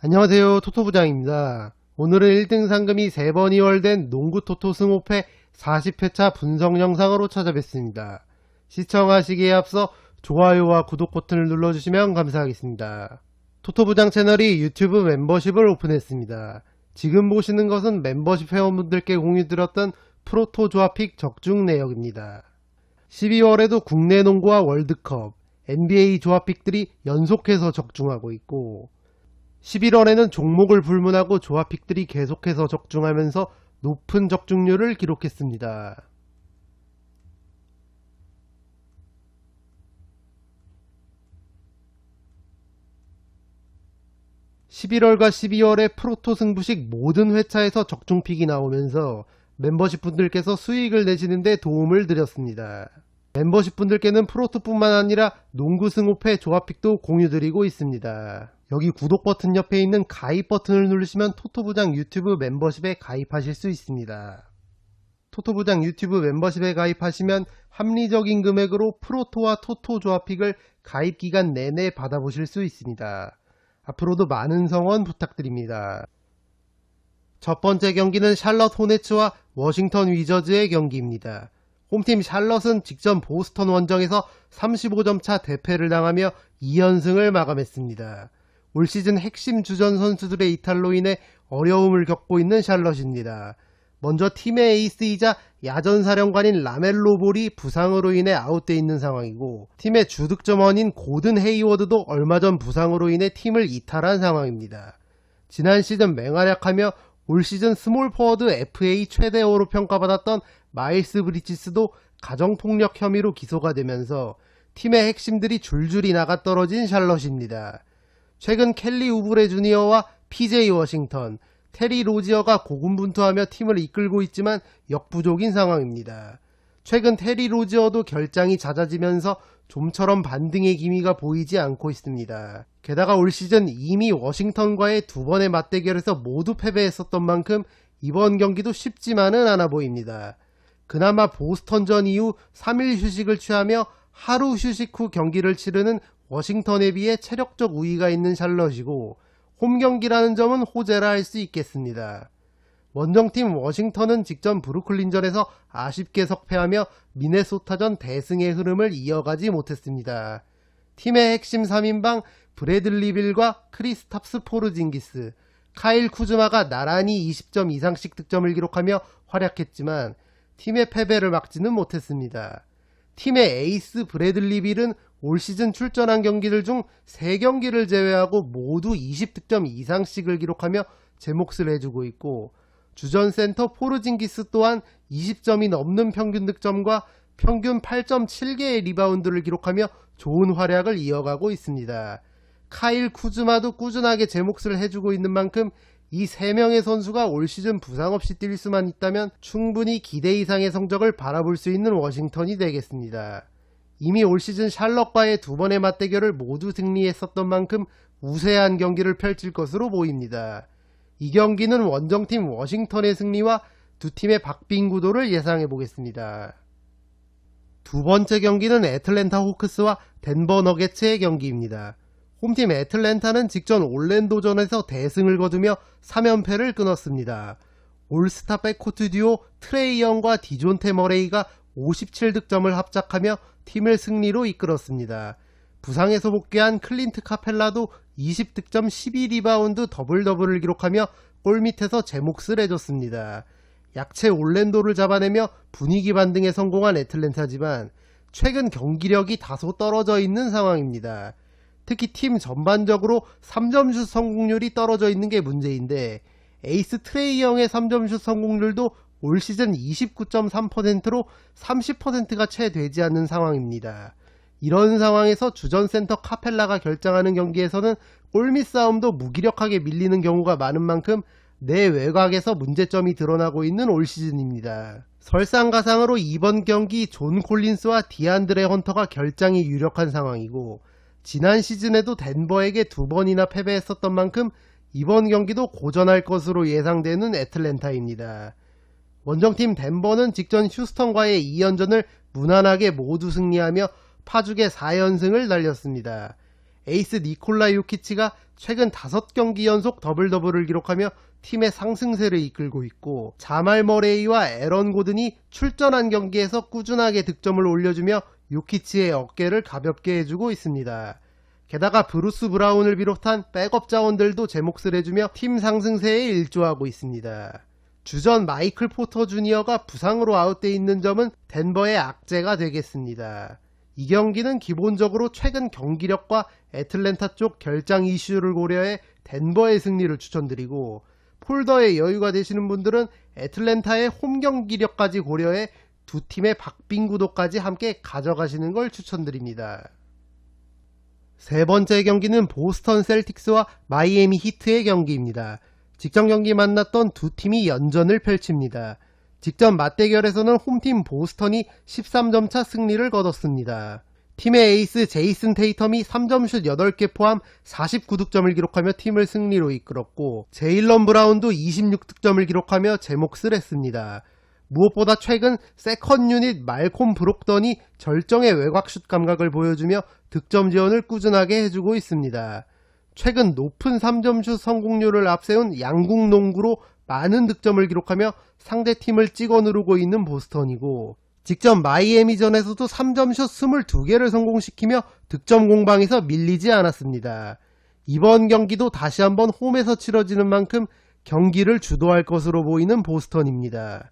안녕하세요, 토토부장입니다. 오늘은 1등 상금이 3번 이월된 농구 토토 승호패 40회차 분석 영상으로 찾아뵙습니다. 시청하시기에 앞서 좋아요와 구독 버튼을 눌러주시면 감사하겠습니다. 토토부장 채널이 유튜브 멤버십을 오픈했습니다. 지금 보시는 것은 멤버십 회원분들께 공유드렸던 프로토 조합픽 적중 내역입니다. 12월에도 국내 농구와 월드컵, NBA 조합픽들이 연속해서 적중하고 있고 11월에는 종목을 불문하고 조합픽들이 계속해서 적중하면서 높은 적중률을 기록했습니다. (11월과 12월에) 프로토 승부식 모든 회차에서 적중픽이 나오면서 멤버십 분들께서 수익을 내시는데 도움을 드렸습니다. 멤버십 분들께는 프로토뿐만 아니라 농구 승호패 조합픽도 공유드리고 있습니다. 여기 구독 버튼 옆에 있는 가입 버튼을 누르시면 토토부장 유튜브 멤버십에 가입하실 수 있습니다. 토토부장 유튜브 멤버십에 가입하시면 합리적인 금액으로 프로토와 토토 조합픽을 가입기간 내내 받아보실 수 있습니다. 앞으로도 많은 성원 부탁드립니다. 첫 번째 경기는 샬럿 호네츠와 워싱턴 위저즈의 경기입니다. 홈팀 샬럿은 직전 보스턴 원정에서 35점차 대패를 당하며 2연승을 마감했습니다. 올 시즌 핵심 주전 선수들의 이탈로 인해 어려움을 겪고 있는 샬럿입니다. 먼저 팀의 에이스이자 야전사령관인 라멜로 볼이 부상으로 인해 아웃되어 있는 상황이고 팀의 주득점원인 고든 헤이워드도 얼마 전 부상으로 인해 팀을 이탈한 상황입니다. 지난 시즌 맹활약하며 올 시즌 스몰 포워드 FA 최대어로 평가받았던 마일스 브리지스도 가정폭력 혐의로 기소가 되면서 팀의 핵심들이 줄줄이 나가 떨어진 샬럿입니다. 최근 켈리 우브레 주니어와 PJ 워싱턴, 테리 로지어가 고군분투하며 팀을 이끌고 있지만 역부족인 상황입니다. 최근 테리 로지어도 결장이 잦아지면서 좀처럼 반등의 기미가 보이지 않고 있습니다. 게다가 올 시즌 이미 워싱턴과의 두 번의 맞대결에서 모두 패배했었던 만큼 이번 경기도 쉽지만은 않아 보입니다. 그나마 보스턴전 이후 3일 휴식을 취하며 하루 휴식 후 경기를 치르는 워싱턴에 비해 체력적 우위가 있는 샬럿이고 홈 경기라는 점은 호재라 할 수 있겠습니다. 원정팀 워싱턴은 직전 브루클린전에서 아쉽게 석패하며 미네소타전 대승의 흐름을 이어가지 못했습니다. 팀의 핵심 3인방 브래들리 빌과 크리스탑스 포르징기스, 카일 쿠즈마가 나란히 20점 이상씩 득점을 기록하며 활약했지만 팀의 패배를 막지는 못했습니다. 팀의 에이스 브래들리 빌은 올 시즌 출전한 경기들 중 3경기를 제외하고 모두 20득점 이상씩을 기록하며 제 몫을 해주고 있고 주전 센터 포르징기스 또한 20점이 넘는 평균 득점과 평균 8.7개의 리바운드를 기록하며 좋은 활약을 이어가고 있습니다. 카일 쿠즈마도 꾸준하게 제 몫을 해주고 있는 만큼 이 3명의 선수가 올 시즌 부상 없이 뛸 수만 있다면 충분히 기대 이상의 성적을 바라볼 수 있는 워싱턴이 되겠습니다. 이미 올 시즌 샬럿과의 두 번의 맞대결을 모두 승리했었던 만큼 우세한 경기를 펼칠 것으로 보입니다. 이 경기는 원정팀 워싱턴의 승리와 두 팀의 박빙 구도를 예상해 보겠습니다. 두 번째 경기는 애틀랜타 호크스와 덴버 너게츠의 경기입니다. 홈팀 애틀랜타는 직전 올랜도전에서 대승을 거두며 3연패를 끊었습니다. 올스타 백코트 듀오 트레이 영과 디존테 머레이가 57득점을 합작하며 팀을 승리로 이끌었습니다. 부상에서 복귀한 클린트 카펠라도 20득점 12리바운드 더블더블을 기록하며 골밑에서 제 몫을 해줬습니다. 약체 올랜도를 잡아내며 분위기 반등에 성공한 애틀랜타지만 최근 경기력이 다소 떨어져 있는 상황입니다. 특히 팀 전반적으로 3점슛 성공률이 떨어져 있는 게 문제인데 에이스 트레이 영의 3점슛 성공률도 올 시즌 29.3%로 30%가 채 되지 않는 상황입니다. 이런 상황에서 주전 센터 카펠라가 결장하는 경기에서는 골밑 싸움도 무기력하게 밀리는 경우가 많은 만큼 내 외곽에서 문제점이 드러나고 있는 올 시즌입니다. 설상가상으로 이번 경기 존 콜린스와 디안드레 헌터가 결장이 유력한 상황이고 지난 시즌에도 덴버에게 2번이나 패배했었던 만큼 이번 경기도 고전할 것으로 예상되는 애틀랜타입니다. 원정팀 덴버는 직전 휴스턴과의 2연전을 무난하게 모두 승리하며 파죽의 4연승을 날렸습니다. 에이스 니콜라 요키치가 최근 5경기 연속 더블더블을 기록하며 팀의 상승세를 이끌고 있고, 자말 머레이와 에런 고든이 출전한 경기에서 꾸준하게 득점을 올려주며 요키치의 어깨를 가볍게 해주고 있습니다. 게다가 브루스 브라운을 비롯한 백업 자원들도 제 몫을 해주며 팀 상승세에 일조하고 있습니다. 주전 마이클 포터 주니어가 부상으로 아웃돼 있는 점은 덴버의 악재가 되겠습니다. 이 경기는 기본적으로 최근 경기력과 애틀랜타 쪽 결장 이슈를 고려해 덴버의 승리를 추천드리고, 폴더에 여유가 되시는 분들은 애틀랜타의 홈 경기력까지 고려해 두 팀의 박빙 구도까지 함께 가져가시는 걸 추천드립니다. 세 번째 경기는 보스턴 셀틱스와 마이애미 히트의 경기입니다. 직전 경기 만났던 두 팀이 연전을 펼칩니다. 직전 맞대결에서는 홈팀 보스턴이 13점 차 승리를 거뒀습니다. 팀의 에이스 제이슨 테이텀이 3점슛 8개 포함 49득점을 기록하며 팀을 승리로 이끌었고, 제일런 브라운도 26득점을 기록하며 제 몫을 했습니다. 무엇보다 최근 세컨 유닛 말콤 브록던이 절정의 외곽슛 감각을 보여주며 득점 지원을 꾸준하게 해주고 있습니다. 최근 높은 3점슛 성공률을 앞세운 양궁 농구로 많은 득점을 기록하며 상대팀을 찍어 누르고 있는 보스턴이고, 직전 마이애미전에서도 3점슛 22개를 성공시키며 득점 공방에서 밀리지 않았습니다. 이번 경기도 다시 한번 홈에서 치러지는 만큼 경기를 주도할 것으로 보이는 보스턴입니다.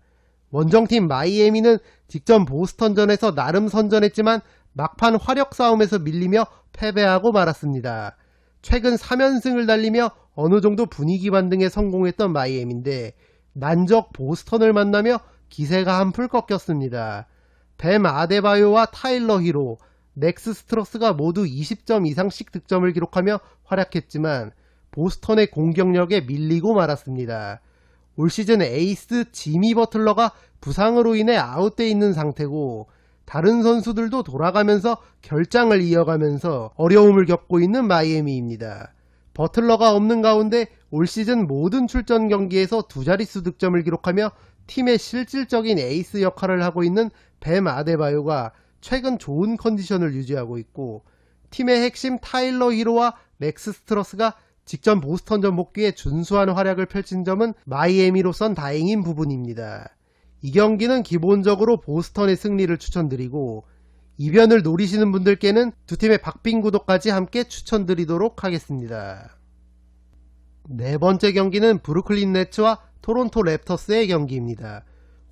원정팀 마이애미는 직전 보스턴전에서 나름 선전했지만 막판 화력 싸움에서 밀리며 패배하고 말았습니다. 최근 3연승을 달리며 어느 정도 분위기 반등에 성공했던 마이애미인데 난적 보스턴을 만나며 기세가 한풀 꺾였습니다. 뱀 아데바요와 타일러 히로, 넥스 스트러스가 모두 20점 이상씩 득점을 기록하며 활약했지만 보스턴의 공격력에 밀리고 말았습니다. 올 시즌 에이스 지미 버틀러가 부상으로 인해 아웃돼 있는 상태고, 다른 선수들도 돌아가면서 결장을 이어가면서 어려움을 겪고 있는 마이애미입니다. 버틀러가 없는 가운데 올 시즌 모든 출전 경기에서 두 자릿수 득점을 기록하며 팀의 실질적인 에이스 역할을 하고 있는 뱀 아데바요가 최근 좋은 컨디션을 유지하고 있고, 팀의 핵심 타일러 히로와 맥스 스트러스가 직전 보스턴전 복귀에 준수한 활약을 펼친 점은 마이애미로선 다행인 부분입니다. 이 경기는 기본적으로 보스턴의 승리를 추천드리고, 이변을 노리시는 분들께는 두 팀의 박빙 구도까지 함께 추천드리도록 하겠습니다. 네 번째 경기는 브루클린 네츠와 토론토 랩터스의 경기입니다.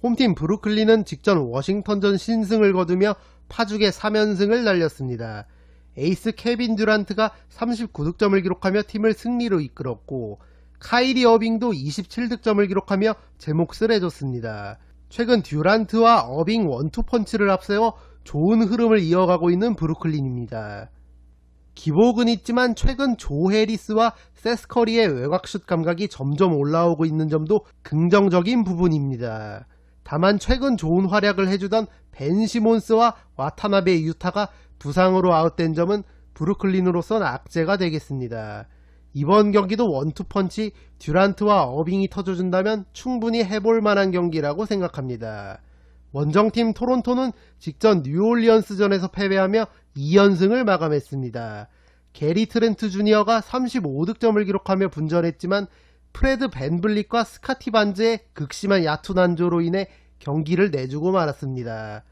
홈팀 브루클린은 직전 워싱턴전 신승을 거두며 파죽의 3연승을 날렸습니다. 에이스 케빈 듀란트가 39득점을 기록하며 팀을 승리로 이끌었고, 카이리 어빙도 27득점을 기록하며 제 몫을 해줬습니다. 최근 듀란트와 어빙 원투펀치를 앞세워 좋은 흐름을 이어가고 있는 브루클린입니다. 기복은 있지만 최근 조 해리스와 세스 커리의 외곽슛 감각이 점점 올라오고 있는 점도 긍정적인 부분입니다. 다만 최근 좋은 활약을 해주던 벤 시몬스와 와타나베 유타가 부상으로 아웃된 점은 브루클린으로선 악재가 되겠습니다. 이번 경기도 원투펀치 듀란트와 어빙이 터져준다면 충분히 해볼 만한 경기라고 생각합니다. 원정팀 토론토는 직전 뉴올리언스전에서 패배하며 2연승을 마감했습니다. 게리 트렌트 주니어가 35득점을 기록하며 분전했지만 프레드 벤블릿과 스카티 반즈의 극심한 야투 난조로 인해 경기를 내주고 말았습니다.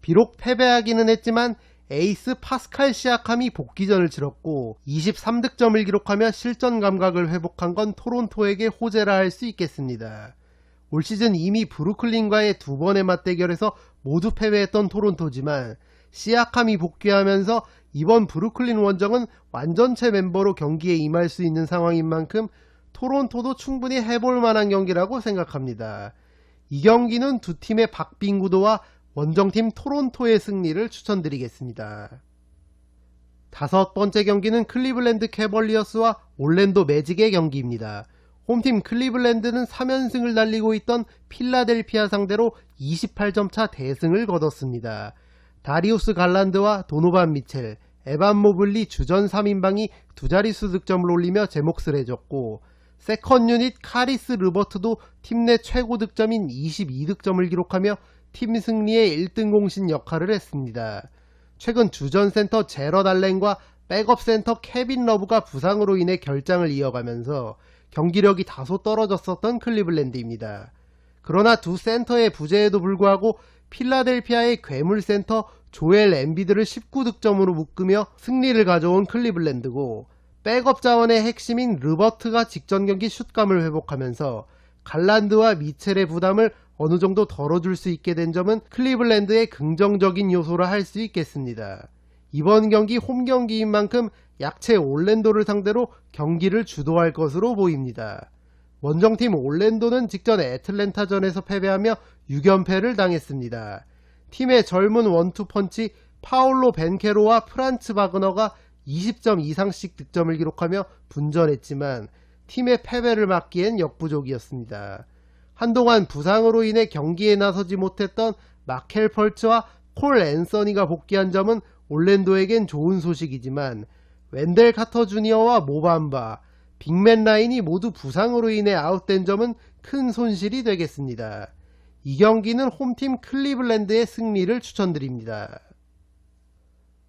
비록 패배하기는 했지만 에이스 파스칼 시아캄이 복귀전을 치렀고 23득점을 기록하며 실전 감각을 회복한 건 토론토에게 호재라 할 수 있겠습니다. 올 시즌 이미 브루클린과의 두 번의 맞대결에서 모두 패배했던 토론토지만 시아캄이 복귀하면서 이번 브루클린 원정은 완전체 멤버로 경기에 임할 수 있는 상황인 만큼 토론토도 충분히 해볼 만한 경기라고 생각합니다. 이 경기는 두 팀의 박빙 구도와 원정팀 토론토의 승리를 추천드리겠습니다. 다섯 번째 경기는 클리블랜드 캐벌리어스와 올랜도 매직의 경기입니다. 홈팀 클리블랜드는 3연승을 달리고 있던 필라델피아 상대로 28점 차 대승을 거뒀습니다. 다리우스 갈란드와 도노반 미첼, 에반 모블리 주전 3인방이 두 자릿수 득점을 올리며 제 몫을 해줬고, 세컨 유닛 카리스 르버트도 팀 내 최고 득점인 22득점을 기록하며 팀 승리의 1등 공신 역할을 했습니다. 최근 주전 센터 제럿 알렌과 백업 센터 케빈 러브가 부상으로 인해 결장을 이어가면서 경기력이 다소 떨어졌었던 클리블랜드입니다. 그러나 두 센터의 부재에도 불구하고 필라델피아의 괴물 센터 조엘 엠비드를 19득점으로 묶으며 승리를 가져온 클리블랜드고, 백업 자원의 핵심인 르버트가 직전 경기 슛감을 회복하면서 갈란드와 미첼의 부담을 어느 정도 덜어줄 수 있게 된 점은 클리블랜드의 긍정적인 요소라 할 수 있겠습니다. 이번 경기 홈 경기인 만큼 약체 올랜도를 상대로 경기를 주도할 것으로 보입니다. 원정팀 올랜도는 직전 애틀랜타전에서 패배하며 6연패를 당했습니다. 팀의 젊은 원투펀치 파올로 벤케로와 프란츠 바그너가 20점 이상씩 득점을 기록하며 분전했지만 팀의 패배를 막기엔 역부족이었습니다. 한동안 부상으로 인해 경기에 나서지 못했던 마켈 펄츠와 콜 앤서니가 복귀한 점은 올랜도에겐 좋은 소식이지만, 웬델 카터 주니어와 모밤바, 빅맨 라인이 모두 부상으로 인해 아웃된 점은 큰 손실이 되겠습니다. 이 경기는 홈팀 클리블랜드의 승리를 추천드립니다.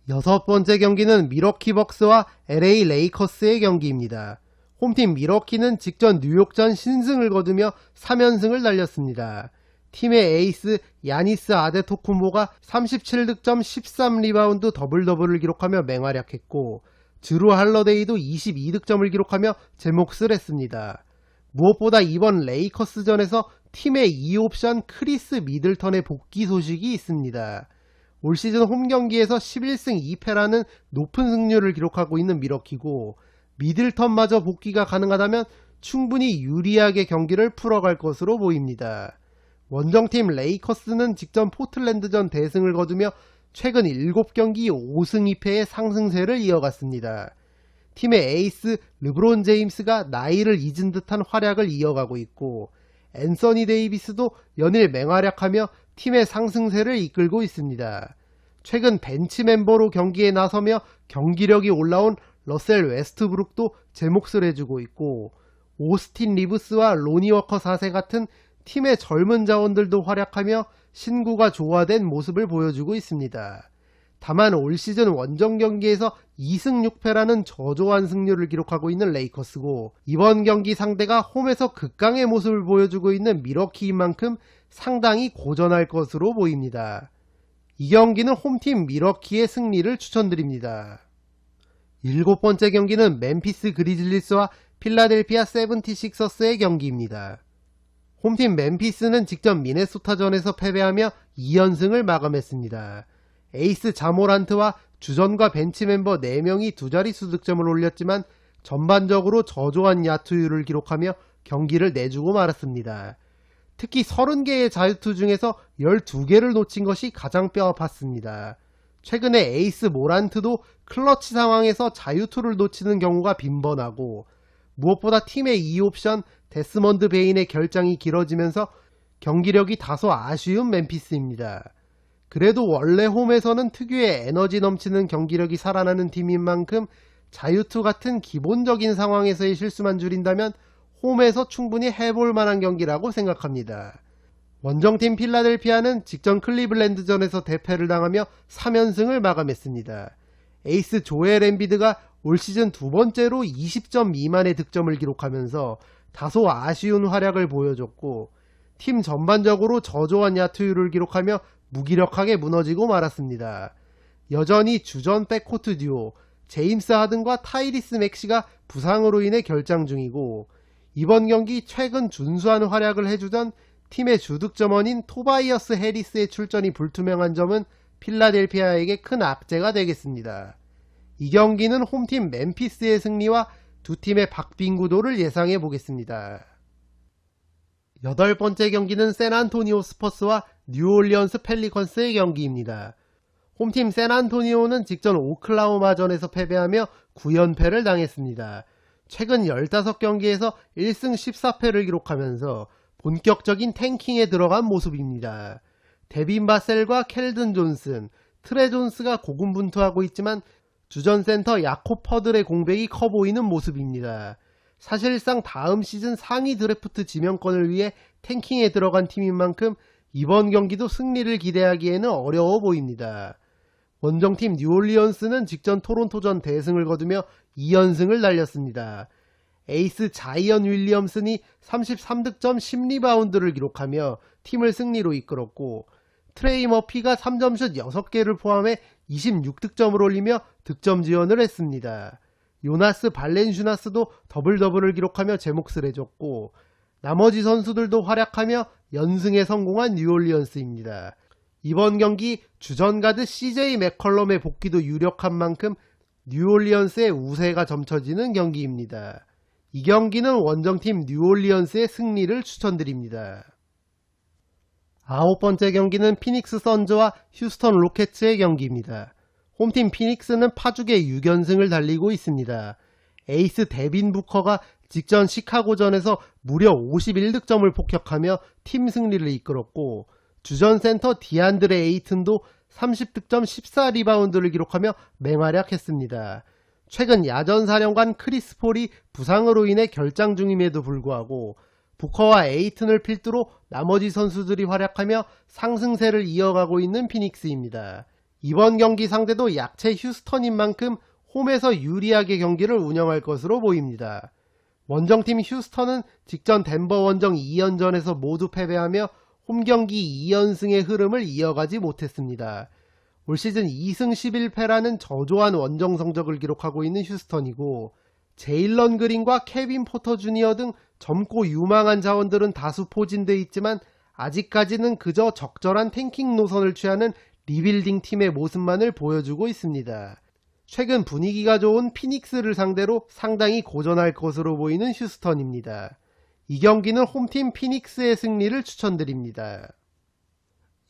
여섯 번째 경기는 미러키 벅스와 LA 레이커스의 경기입니다. 홈팀 미러키는 직전 뉴욕전 신승을 거두며 3연승을 달렸습니다. 팀의 에이스 야니스 아데토쿤보가 37득점 13리바운드 더블더블을 기록하며 맹활약했고, 드루 할러데이도 22득점을 기록하며 제 몫을 했습니다. 무엇보다 이번 레이커스전에서 팀의 2옵션 크리스 미들턴의 복귀 소식이 있습니다. 올 시즌 홈 경기에서 11승 2패라는 높은 승률을 기록하고 있는 미러키고, 미들턴마저 복귀가 가능하다면 충분히 유리하게 경기를 풀어갈 것으로 보입니다. 원정팀 레이커스는 직전 포틀랜드전 대승을 거두며 최근 7경기 5승 2패의 상승세를 이어갔습니다. 팀의 에이스 르브론 제임스가 나이를 잊은 듯한 활약을 이어가고 있고, 앤서니 데이비스도 연일 맹활약하며 팀의 상승세를 이끌고 있습니다. 최근 벤치 멤버로 경기에 나서며 경기력이 올라온 러셀 웨스트브룩도 제 몫을 해주고 있고, 오스틴 리브스와 로니 워커 4세 같은 팀의 젊은 자원들도 활약하며 신구가 조화된 모습을 보여주고 있습니다. 다만 올 시즌 원정 경기에서 2승 6패라는 저조한 승률을 기록하고 있는 레이커스고, 이번 경기 상대가 홈에서 극강의 모습을 보여주고 있는 미러키인 만큼 상당히 고전할 것으로 보입니다. 이 경기는 홈팀 미러키의 승리를 추천드립니다. 일곱 번째 경기는 멤피스 그리즐리스와 필라델피아 세븐티식서스의 경기입니다. 홈팀 멤피스는 직전 미네소타전에서 패배하며 2연승을 마감했습니다. 에이스 자모란트와 주전과 벤치 멤버 4명이 두 자릿수 득점을 올렸지만 전반적으로 저조한 야투율을 기록하며 경기를 내주고 말았습니다. 특히 30개의 자유투 중에서 12개를 놓친 것이 가장 뼈아팠습니다. 최근에 에이스 모란트도 클러치 상황에서 자유투를 놓치는 경우가 빈번하고, 무엇보다 팀의 2옵션 데스먼드 베인의 결장이 길어지면서 경기력이 다소 아쉬운 멤피스입니다. 그래도 원래 홈에서는 특유의 에너지 넘치는 경기력이 살아나는 팀인 만큼 자유투 같은 기본적인 상황에서의 실수만 줄인다면 홈에서 충분히 해볼 만한 경기라고 생각합니다. 원정팀 필라델피아는 직전 클리블랜드전에서 대패를 당하며 3연승을 마감했습니다. 에이스 조엘 엠비드가 올 시즌 두 번째로 20점 미만의 득점을 기록하면서 다소 아쉬운 활약을 보여줬고, 팀 전반적으로 저조한 야투율을 기록하며 무기력하게 무너지고 말았습니다. 여전히 주전 백코트 듀오 제임스 하든과 타이리스 맥시가 부상으로 인해 결장 중이고, 이번 경기 최근 준수한 활약을 해주던 팀의 주득점원인 토바이어스 해리스의 출전이 불투명한 점은 필라델피아에게 큰 악재가 되겠습니다. 이 경기는 홈팀 멤피스의 승리와 두 팀의 박빙 구도를 예상해 보겠습니다. 여덟 번째 경기는 샌안토니오 스퍼스와 뉴올리언스 펠리컨스의 경기입니다. 홈팀 샌안토니오는 직전 오클라호마전에서 패배하며 9연패를 당했습니다. 최근 15경기에서 1승 14패를 기록하면서 본격적인 탱킹에 들어간 모습입니다. 데빈 바셀과 켈든 존슨, 트레 존스가 고군분투하고 있지만 주전 센터 야코 퍼들의 공백이 커 보이는 모습입니다. 사실상 다음 시즌 상위 드래프트 지명권을 위해 탱킹에 들어간 팀인 만큼 이번 경기도 승리를 기대하기에는 어려워 보입니다. 원정팀 뉴올리언스는 직전 토론토전 대승을 거두며 2연승을 날렸습니다. 에이스 자이언 윌리엄슨이 33득점 10리바운드를 기록하며 팀을 승리로 이끌었고, 트레이 머피가 3점슛 6개를 포함해 26득점을 올리며 득점 지원을 했습니다. 요나스 발렌슈나스도 더블더블을 기록하며 제 몫을 해줬고, 나머지 선수들도 활약하며 연승에 성공한 뉴올리언스입니다. 이번 경기 주전가드 CJ 맥컬럼의 복귀도 유력한 만큼 뉴올리언스의 우세가 점쳐지는 경기입니다. 이 경기는 원정팀 뉴올리언스의 승리를 추천드립니다. 9번째 경기는 피닉스 선즈와 휴스턴 로켓츠의 경기입니다. 홈팀 피닉스는 파죽의 6연승을 달리고 있습니다. 에이스 데빈 부커가 직전 시카고전에서 무려 51득점을 폭격하며 팀 승리를 이끌었고, 주전 센터 디안드레 에이튼도 30득점 14리바운드를 기록하며 맹활약했습니다. 최근 야전사령관 크리스 폴이 부상으로 인해 결장 중임에도 불구하고 부커와 에이튼을 필두로 나머지 선수들이 활약하며 상승세를 이어가고 있는 피닉스입니다. 이번 경기 상대도 약체 휴스턴인 만큼 홈에서 유리하게 경기를 운영할 것으로 보입니다. 원정팀 휴스턴은 직전 덴버 원정 2연전에서 모두 패배하며 홈경기 2연승의 흐름을 이어가지 못했습니다. 올 시즌 2승 11패라는 저조한 원정 성적을 기록하고 있는 휴스턴이고, 제일런 그린과 케빈 포터 주니어 등 젊고 유망한 자원들은 다수 포진돼 있지만 아직까지는 그저 적절한 탱킹 노선을 취하는 리빌딩 팀의 모습만을 보여주고 있습니다. 최근 분위기가 좋은 피닉스를 상대로 상당히 고전할 것으로 보이는 휴스턴입니다. 이 경기는 홈팀 피닉스의 승리를 추천드립니다.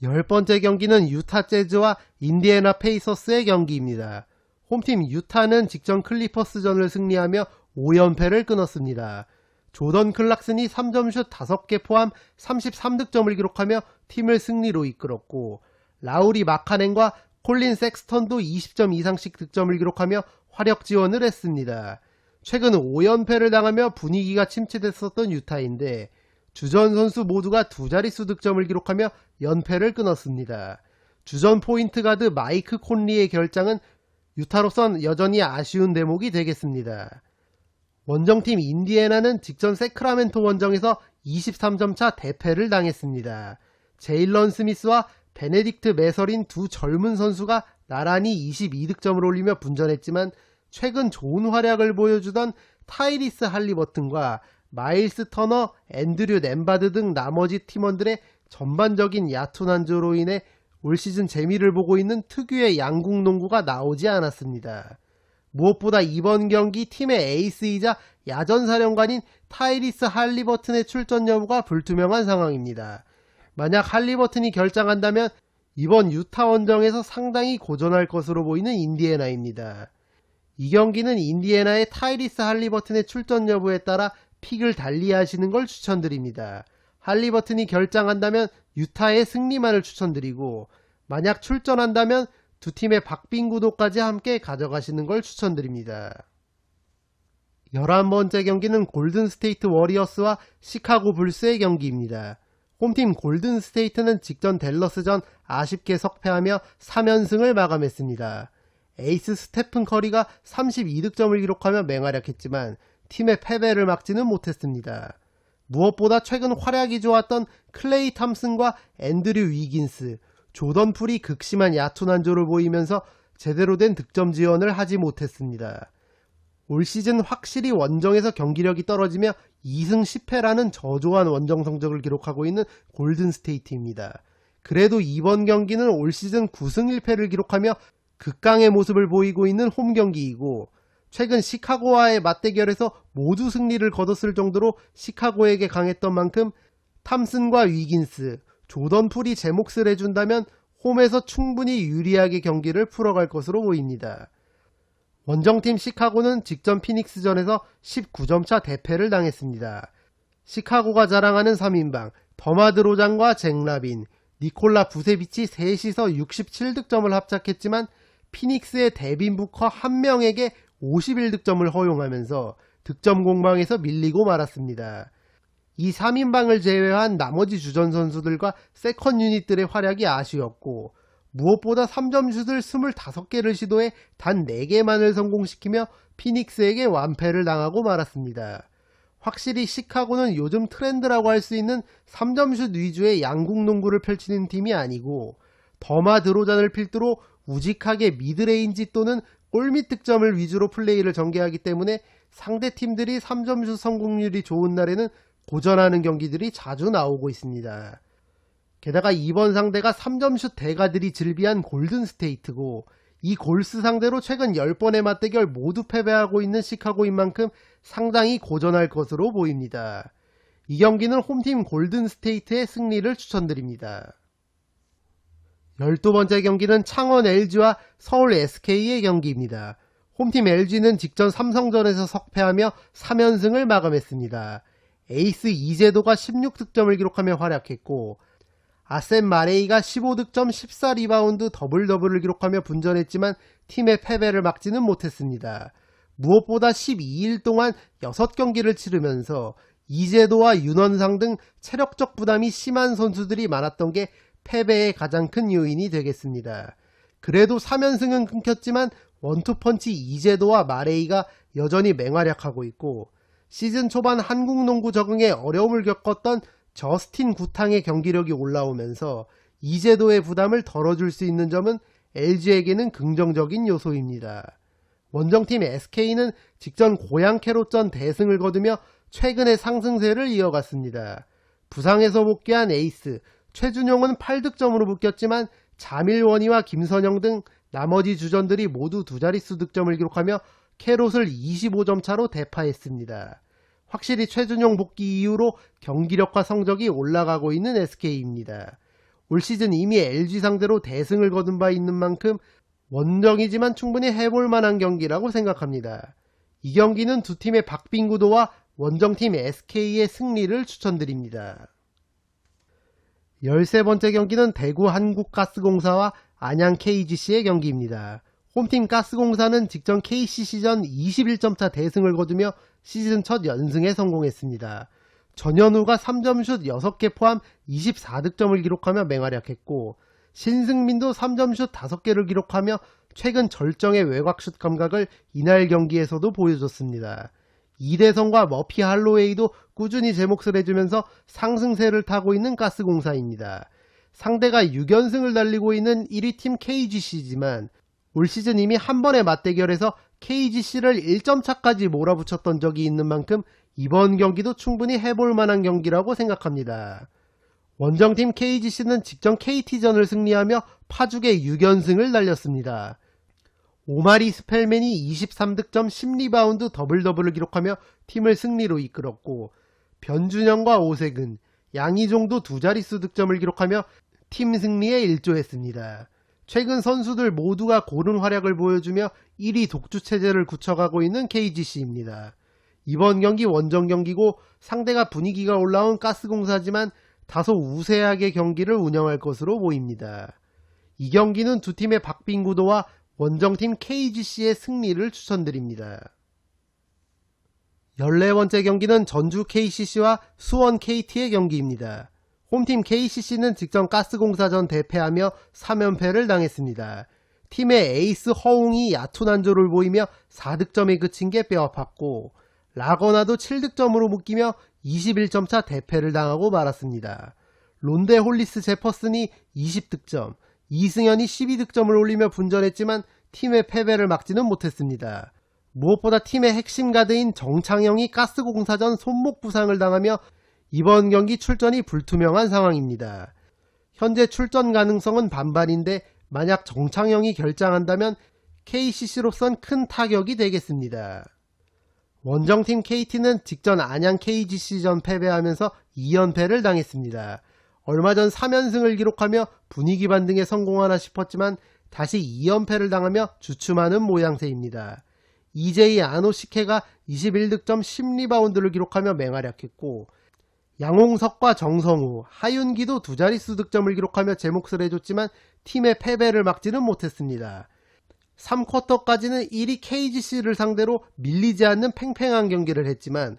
10번째 경기는 유타 재즈와 인디애나 페이서스의 경기입니다. 홈팀 유타는 직전 클리퍼스전을 승리하며 5연패를 끊었습니다. 조던 클락슨이 3점슛 5개 포함 33득점을 기록하며 팀을 승리로 이끌었고, 라우리 마카넨과 콜린 섹스턴도 20점 이상씩 득점을 기록하며 화력 지원을 했습니다. 최근 5연패를 당하며 분위기가 침체됐었던 유타인데, 주전 선수 모두가 두 자릿수 득점을 기록하며 연패를 끊었습니다. 주전 포인트 가드 마이크 콘리의 결장은 유타로선 여전히 아쉬운 대목이 되겠습니다. 원정팀 인디애나는 직전 세크라멘토 원정에서 23점 차 대패를 당했습니다. 제일런 스미스와 베네딕트 매설인 두 젊은 선수가 나란히 22득점을 올리며 분전했지만, 최근 좋은 활약을 보여주던 타이리스 할리버튼과 마일스 터너, 앤드류 nem바드 등 나머지 팀원들의 전반적인 얕은 한조로 인해 올 시즌 재미를 보고 있는 특유의 양궁 농구가 나오지 않았습니다. 무엇보다 이번 경기 팀의 에이스이자 야전사령관인 타이리스 할리버튼의 출전 여부가 불투명한 상황입니다. 만약 할리버튼이 결장한다면 이번 유타 원정에서 상당히 고전할 것으로 보이는 인디애나입니다. 이 경기는 인디애나의 타이리스 할리버튼의 출전 여부에 따라 픽을 달리하시는 걸 추천드립니다. 할리버튼이 결장한다면 유타의 승리만을 추천드리고, 만약 출전한다면 두 팀의 박빙구도까지 함께 가져가시는 걸 추천드립니다. 11번째 경기는 골든스테이트 워리어스와 시카고 불스의 경기입니다. 홈팀 골든스테이트는 직전 댈러스전 아쉽게 석패하며 3연승을 마감했습니다. 에이스 스테픈 커리가 32득점을 기록하며 맹활약했지만 팀의 패배를 막지는 못했습니다. 무엇보다 최근 활약이 좋았던 클레이 탐슨과 앤드류 위긴스, 조던 풀이 극심한 얕은 한조를 보이면서 제대로 된 득점 지원을 하지 못했습니다. 올 시즌 확실히 원정에서 경기력이 떨어지며 2승 10패라는 저조한 원정 성적을 기록하고 있는 골든스테이트입니다. 그래도 이번 경기는 올 시즌 9승 1패를 기록하며 극강의 모습을 보이고 있는 홈 경기이고, 최근 시카고와의 맞대결에서 모두 승리를 거뒀을 정도로 시카고에게 강했던 만큼 탐슨과 위긴스, 조던 풀이 제 몫을 해준다면 홈에서 충분히 유리하게 경기를 풀어갈 것으로 보입니다. 원정팀 시카고는 직전 피닉스전에서 19점 차 대패를 당했습니다. 시카고가 자랑하는 3인방 더마드 로잔과 잭 라빈, 니콜라 부세비치 셋이서 67득점을 합작했지만 피닉스의 데빈 부커 한 명에게 51득점을 허용하면서 득점 공방에서 밀리고 말았습니다. 이 3인방을 제외한 나머지 주전 선수들과 세컨 유닛들의 활약이 아쉬웠고, 무엇보다 3점슛을 25개를 시도해 단 4개만을 성공시키며 피닉스에게 완패를 당하고 말았습니다. 확실히 시카고는 요즘 트렌드라고 할 수 있는 3점슛 위주의 양궁 농구를 펼치는 팀이 아니고 더마 드로잔을 필두로 우직하게 미드레인지 또는 골밑 득점을 위주로 플레이를 전개하기 때문에 상대 팀들이 3점슛 성공률이 좋은 날에는 고전하는 경기들이 자주 나오고 있습니다. 게다가 이번 상대가 3점슛 대가들이 즐비한 골든스테이트고 이 골스 상대로 최근 10번의 맞대결 모두 패배하고 있는 시카고인 만큼 상당히 고전할 것으로 보입니다. 이 경기는 홈팀 골든스테이트의 승리를 추천드립니다. 12번째 경기는 창원 LG와 서울 SK의 경기입니다. 홈팀 LG는 직전 삼성전에서 석패하며 3연승을 마감했습니다. 에이스 이재도가 16득점을 기록하며 활약했고 아셈 마레이가 15득점 14리바운드 더블더블을 기록하며 분전했지만 팀의 패배를 막지는 못했습니다. 무엇보다 12일 동안 6경기를 치르면서 이재도와 윤원상 등 체력적 부담이 심한 선수들이 많았던 게 패배의 가장 큰 요인이 되겠습니다. 그래도 3연승은 끊겼지만 원투펀치 이재도와 마레이가 여전히 맹활약하고 있고 시즌 초반 한국 농구 적응에 어려움을 겪었던 저스틴 구탕의 경기력이 올라오면서 이재도의 부담을 덜어줄 수 있는 점은 LG에게는 긍정적인 요소입니다. 원정팀 SK는 직전 고양 캐롯전 대승을 거두며 최근의 상승세를 이어갔습니다. 부상에서 복귀한 에이스 최준용은 8득점으로 묶였지만 자밀원이와 김선영 등 나머지 주전들이 모두 두 자릿수 득점을 기록하며 캐롯을 25점 차로 대파했습니다. 확실히 최준용 복귀 이후로 경기력과 성적이 올라가고 있는 SK입니다. 올 시즌 이미 LG 상대로 대승을 거둔 바 있는 만큼 원정이지만 충분히 해볼 만한 경기라고 생각합니다. 이 경기는 두 팀의 박빙구도와 원정팀 SK의 승리를 추천드립니다. 13번째 경기는 대구 한국가스공사와 안양 KGC의 경기입니다. 홈팀 가스공사는 직전 KCC전 21점차 대승을 거두며 시즌 첫 연승에 성공했습니다. 전현우가 3점슛 6개 포함 24득점을 기록하며 맹활약했고 신승민도 3점슛 5개를 기록하며 최근 절정의 외곽슛 감각을 이날 경기에서도 보여줬습니다. 이대성과 머피 할로웨이도 꾸준히 제 몫을 해주면서 상승세를 타고 있는 가스공사입니다. 상대가 6연승을 달리고 있는 1위 팀 KGC지만 올 시즌 이미 한 번의 맞대결에서 KGC를 1점 차까지 몰아붙였던 적이 있는 만큼 이번 경기도 충분히 해볼 만한 경기라고 생각합니다. 원정팀 KGC는 직전 KT전을 승리하며 파죽의 6연승을 달렸습니다. 오마리 스펠맨이 23득점 10리바운드 더블더블을 기록하며 팀을 승리로 이끌었고 변준영과 오색은, 양희종도 두 자릿수 득점을 기록하며 팀 승리에 일조했습니다. 최근 선수들 모두가 고른 활약을 보여주며 1위 독주 체제를 굳혀가고 있는 KGC입니다. 이번 경기 원정 경기고 상대가 분위기가 올라온 가스공사지만 다소 우세하게 경기를 운영할 것으로 보입니다. 이 경기는 두 팀의 박빙구도와 원정팀 KGC의 승리를 추천드립니다. 14번째 경기는 전주 KCC와 수원 KT의 경기입니다. 홈팀 KCC는 직전 가스공사전 대패하며 3연패를 당했습니다. 팀의 에이스 허웅이 얕은 한조를 보이며 4득점에 그친 게 뼈아팠고 라거나도 7득점으로 묶이며 21점차 대패를 당하고 말았습니다. 론데 홀리스 제퍼슨이 20득점, 이승현이 12득점을 올리며 분전했지만 팀의 패배를 막지는 못했습니다. 무엇보다 팀의 핵심 가드인 정창영이 가스공사전 손목 부상을 당하며 이번 경기 출전이 불투명한 상황입니다. 현재 출전 가능성은 반반인데 만약 정창영이 결장한다면 KCC로선 큰 타격이 되겠습니다. 원정팀 KT는 직전 안양 KGC전 패배하면서 2연패를 당했습니다. 얼마 전 3연승을 기록하며 분위기 반등에 성공하나 싶었지만 다시 2연패를 당하며 주춤하는 모양새입니다. EJ 아노시케가 21득점 10리바운드를 기록하며 맹활약했고 양홍석과 정성우, 하윤기도 두 자릿수 득점을 기록하며 제 몫을 해줬지만 팀의 패배를 막지는 못했습니다. 3쿼터까지는 1위 KGC를 상대로 밀리지 않는 팽팽한 경기를 했지만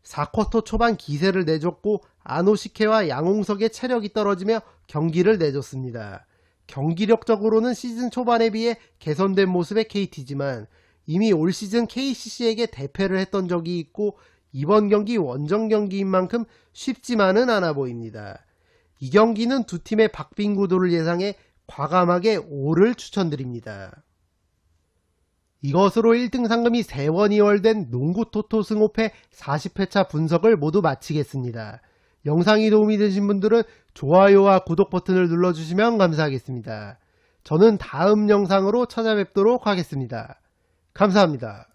4쿼터 초반 기세를 내줬고 아노시케와 양홍석의 체력이 떨어지며 경기를 내줬습니다. 경기력적으로는 시즌 초반에 비해 개선된 모습의 KT지만 이미 올 시즌 KCC에게 대패를 했던 적이 있고 이번 경기 원정 경기인 만큼 쉽지만은 않아 보입니다. 이 경기는 두 팀의 박빙 구도를 예상해 과감하게 5를 추천드립니다. 이것으로 1등 상금이 3번 2월된 농구 토토 승호패 40회차 분석을 모두 마치겠습니다. 영상이 도움이 되신 분들은 좋아요와 구독 버튼을 눌러주시면 감사하겠습니다. 저는 다음 영상으로 찾아뵙도록 하겠습니다. 감사합니다.